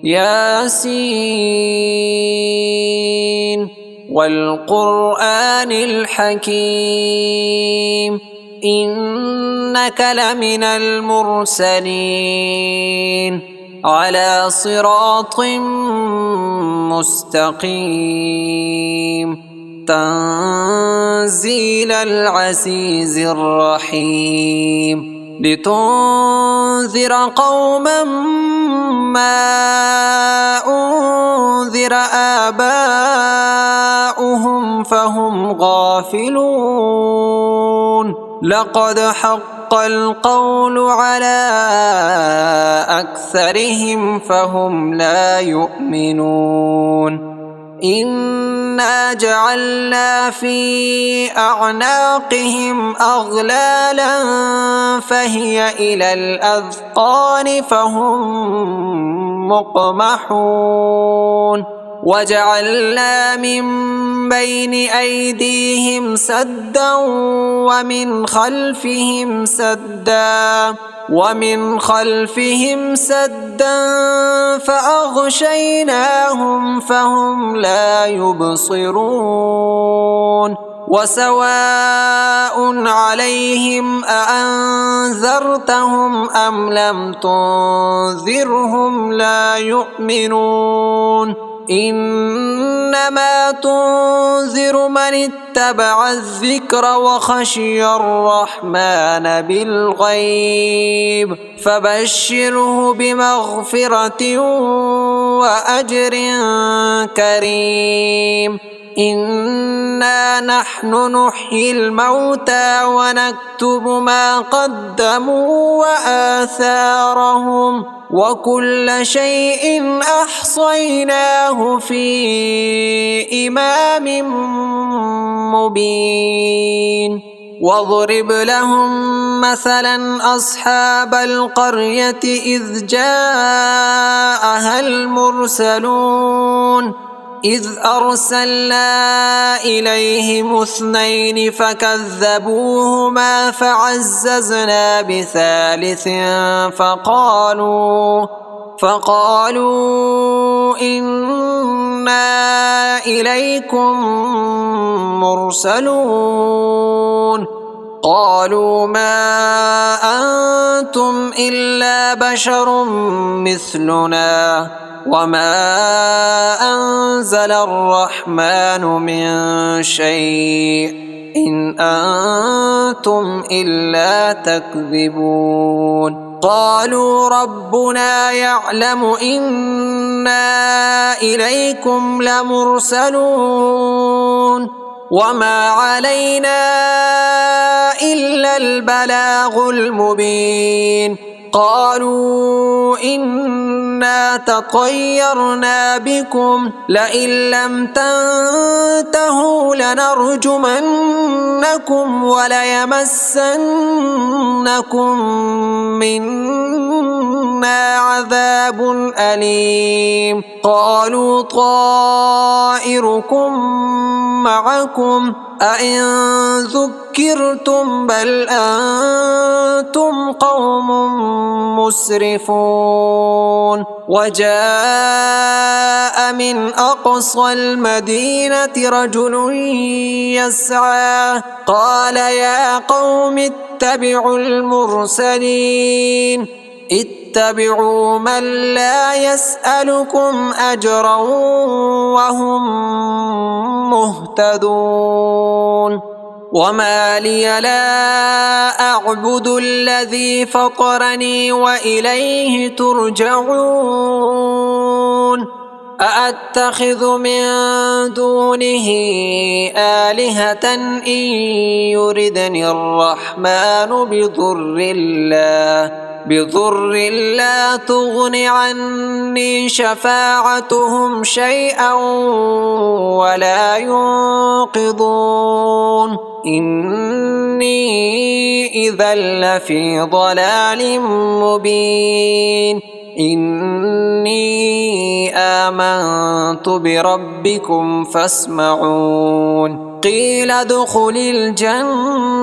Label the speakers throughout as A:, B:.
A: ياسين والقرآن الحكيم إنك لمن المرسلين على صراط مستقيم تنزيل العزيز الرحيم لتنذر قوما ما أنذر آباؤهم فهم غافلون لقد حق القول على أكثرهم فهم لا يؤمنون إنا جعلنا في أعناقهم أغلالا فهي إلى الأذقان فهم مقمحون وجعلنا من بين أيديهم سدا ومن خلفهم سدا فأغشيناهم فهم لا يبصرون وسواء عليهم أأنذرتهم أم لم تنذرهم لا يؤمنون إنما تنذر من اتبع الذكر وخشي الرحمن بالغيب فبشره بمغفرة وأجر كريم إنا نحن نحيي الموتى ونكتب ما قدموا وآثارهم وكل شيء أحصيناه في إمام مبين واضرب لهم مثلا أصحاب القرية إذ جاءها المرسلون إذ أرسلنا إليهم 2 فكذبوهما فعززنا بثالث فقالوا إنا إليكم مرسلون قالوا ما أنتم إلا بشر مثلنا وما أنزل الرحمن من شيء إن أنتم إلا تكذبون قالوا ربنا يعلم إنا إليكم لمرسلون وما علينا إلا البلاغ المبين قالوا إنا تطيرنا بكم لئن لم تنتهوا لنرجمنكم وليمسنكم منا عذاب أليم قالوا طائركم معكم أئن ذكرتم بل أنتم قوم مسرفون وجاء من أقصى المدينة رجل يسعى قال يا قوم اتبعوا المرسلين اتبعوا من لا يسألكم أجرا وهم مهتدون وما لي لا أعبد الذي فطرني وإليه ترجعون أأتخذ من دونه آلهة إن يردني الرحمن بضر لا تغن عني شفاعتهم شيئا ولا ينقذون إني إذا لفي ضلال مبين إني آمنت بربكم فاسمعون قيل ادخل الجنة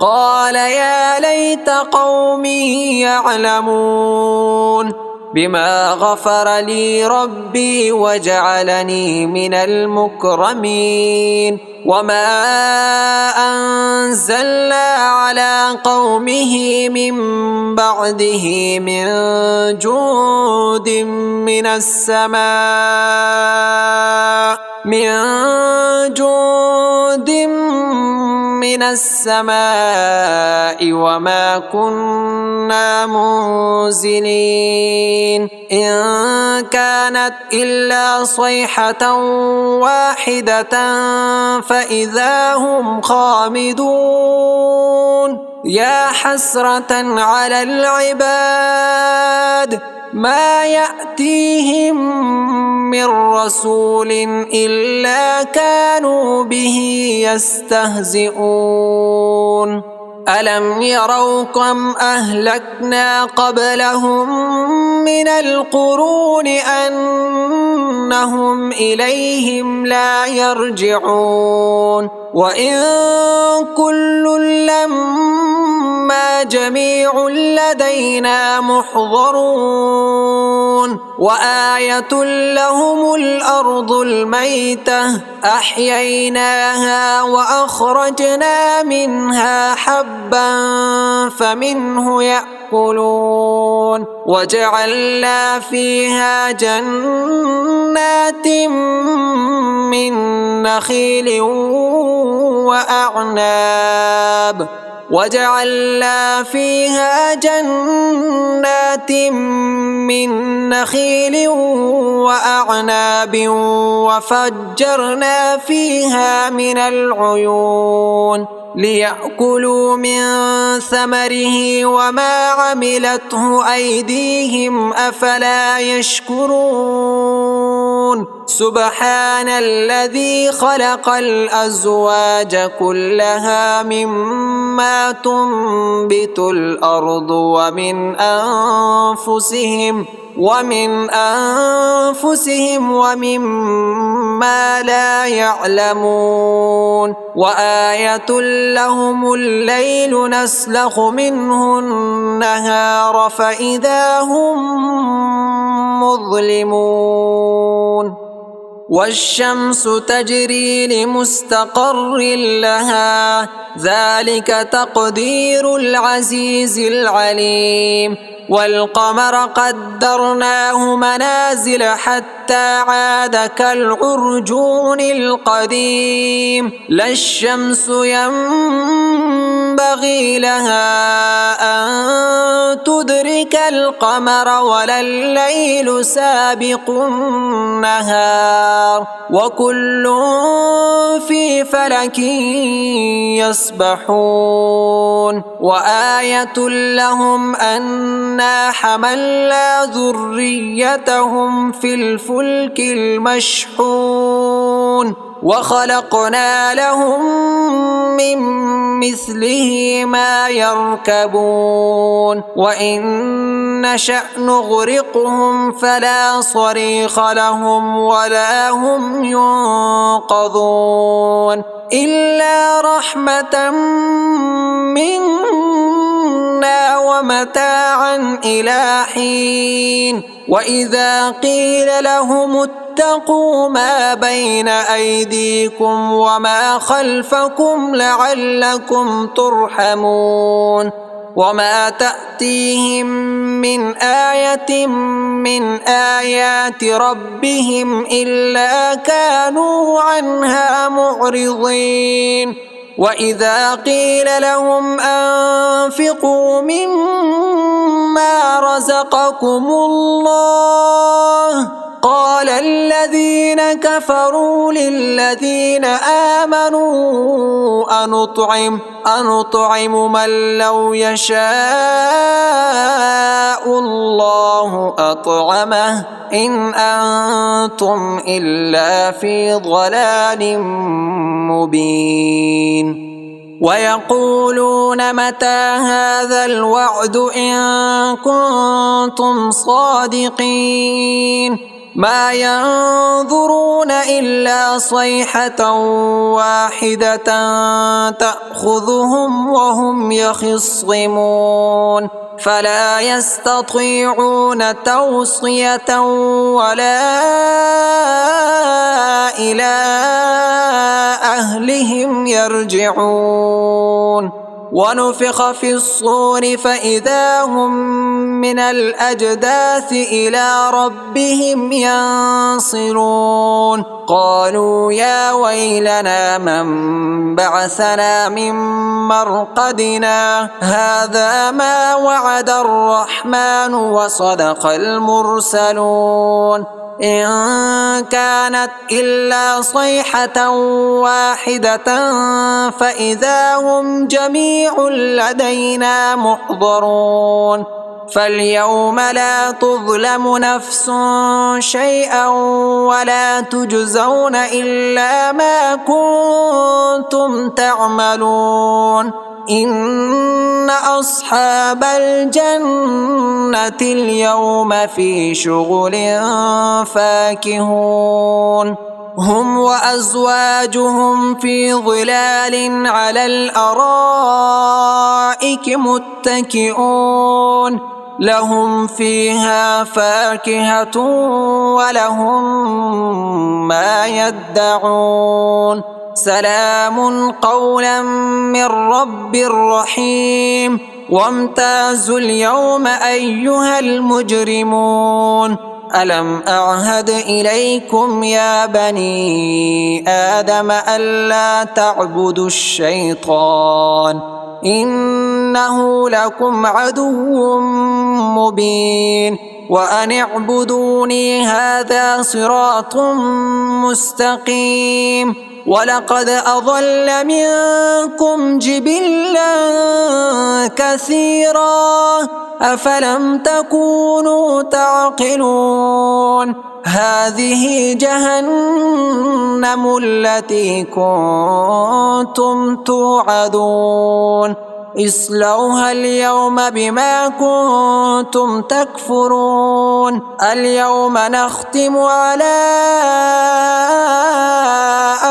A: قال يا ليت قومي يعلمون بما غفر لي ربي وجعلني من المكرمين وما أنزلنا على قومه من بعده من جند من السماء وما كنا منزلين إن كانت إلا صيحة واحدة فإذا هم خامدون يا حسرة على العباد ما يأتيهم من رسول إلا كانوا به يستهزئون ألم يروا كم أهلكنا قبلهم من القرون أنهم إليهم لا يرجعون وإن كل لما جميع لدينا محضرون وآية لهم الأرض الميتة أحييناها وأخرجنا منها حبا فمنه يأكلون وجعلنا فيها جنات من نخيل وأعناب وفجرنا فيها من العيون ليأكلوا من ثمره وما عملته أيديهم أفلا يشكرون سبحان الذي خلق الأزواج كلها مما تنبت الأرض ومن أنفسهم ومما لا يعلمون وآية لهم الليل نسلخ منه النهار فإذا هم مظلمون والشمس تجري لمستقر لها ذلك تقدير العزيز العليم والقمر قدرناه منازل حتى عاد كالعرجون القديم لا الشمس ينبغي لها أن تدرك القمر ولا الليل سابق النهار وكل في فلك يسبحون وآية لهم أنا حملنا ذريتهم في الفلك المشحون وخلقنا لهم من مثله ما يركبون وإن نشأ نغرقهم فلا صريخ لهم ولا هم ينقذون إلا رحمة منا ومتاعا إلى حين وإذا قيل لهم اتقوا ما بين أيديكم وما خلفكم لعلكم ترحمون وما تأتيهم من آية من آيات ربهم إلا كانوا عنها معرضين وإذا قيل لهم أنفقوا مما رزقكم الله قال الذين كفروا للذين آمنوا أنطعم من لو يشاء الله أطعمه إن أنتم إلا في ضلال مبين ويقولون متى هذا الوعد إن كنتم صادقين ما ينظرون إلا صيحة واحدة تأخذهم وهم يخصمون فلا يستطيعون توصية ولا إلى أهلهم يرجعون ونفخ في الصور فإذا هم من الأجداث إلى ربهم ينصرون قالوا يا ويلنا من بعثنا من مرقدنا هذا ما وعد الرحمن وصدق المرسلون إن كانت إلا صيحة واحدة فإذا هم جميع لدينا محضرون فاليوم لا تظلم نفس شيئا ولا تجزون إلا ما كنتم تعملون إن أصحاب الجنة اليوم في شغل فاكهون هم وأزواجهم في ظلال على الأرائك متكئون لهم فيها فاكهة ولهم ما يدعون سلام قولا من رب رحيم وامتازوا اليوم أيها المجرمون ألم أعهد إليكم يا بني آدم ألا تعبدوا الشيطان إنه لكم عدو مبين وأن اعبدوني هذا صراط مستقيم ولقد أضل منكم جبلا كثيرا أفلم تكونوا تعقلون هذه جهنم التي كنتم توعدون اصلوها اليوم بما كنتم تكفرون اليوم نختم على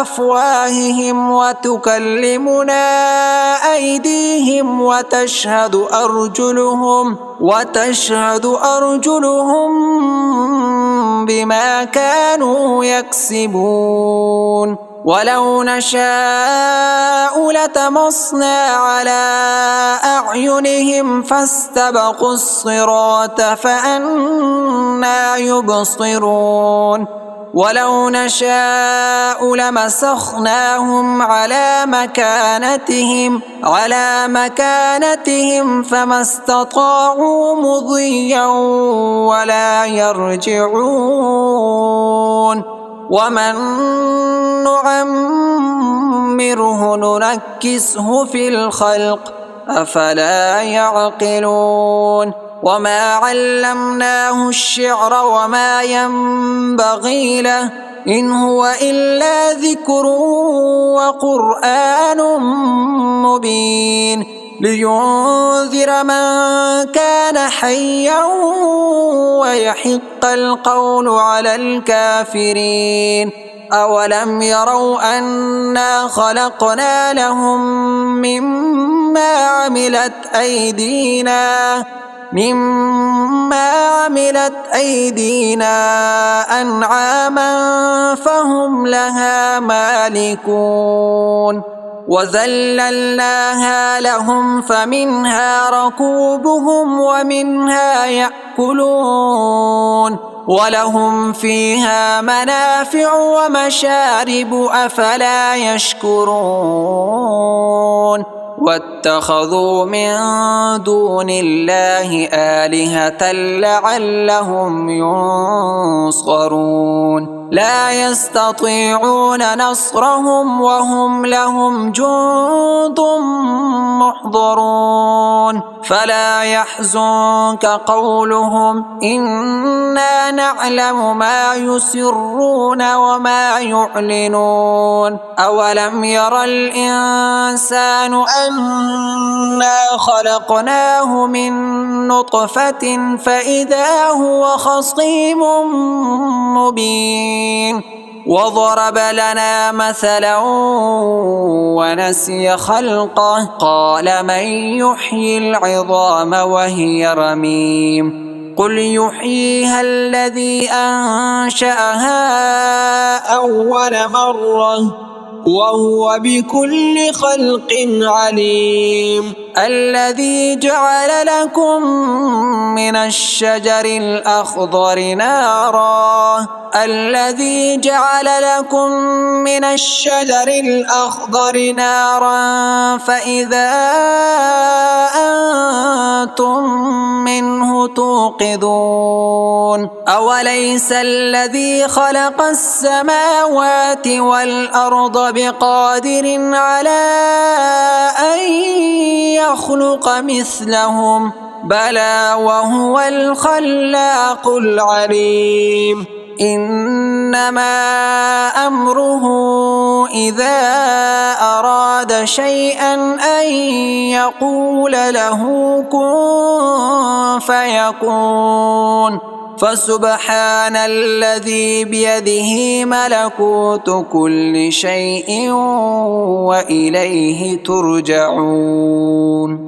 A: أفواههم وتكلمنا أيديهم وتشهد أرجلهم بما كانوا يكسبون ولو نشاء لتمصنا على أعينهم فاستبقوا الصراط فأنى يبصرون ولو نشاء لمسخناهم على مكانتهم فما استطاعوا مضيا ولا يرجعون ومن نعمره ننكسه في الخلق أفلا يعقلون وما علمناه الشعر وما ينبغي له إن هو إلا ذكر وقرآن مبين لينذر من كان حيا ويحق القول على الكافرين أولم يروا أنا خلقنا لهم مما عملت أيدينا أنعاما فهم لها مالكون وذللناها لهم فمنها ركوبهم ومنها يأكلون ولهم فيها منافع ومشارب أفلا يشكرون واتخذوا من دون الله آلهة لعلهم ينصرون لا يستطيعون نصرهم وهم لهم جند محضرون فلا يحزنك قولهم إنا نعلم ما يسرون وما يعلنون أولم ير الإنسان أنا خلقناه من نطفة فإذا هو خصيم مبين وضرب لنا مثلا ونسي خلقه قال من يحيي العظام وهي رميم قل يحييها الذي أنشأها أول مرة وهو بكل خلق عليم الذي جعل لكم من الشجر الأخضر نارا فإذا أنتم منه توقدون أوليس الذي خلق السماوات والأرض بقادر على أن يخلق مثلهم بلى وهو الخلاق العليم إنما أمره إذا أراد شيئا أن يقول له كن فيكون فسبحان الذي بيده ملكوت كل شيء وإليه ترجعون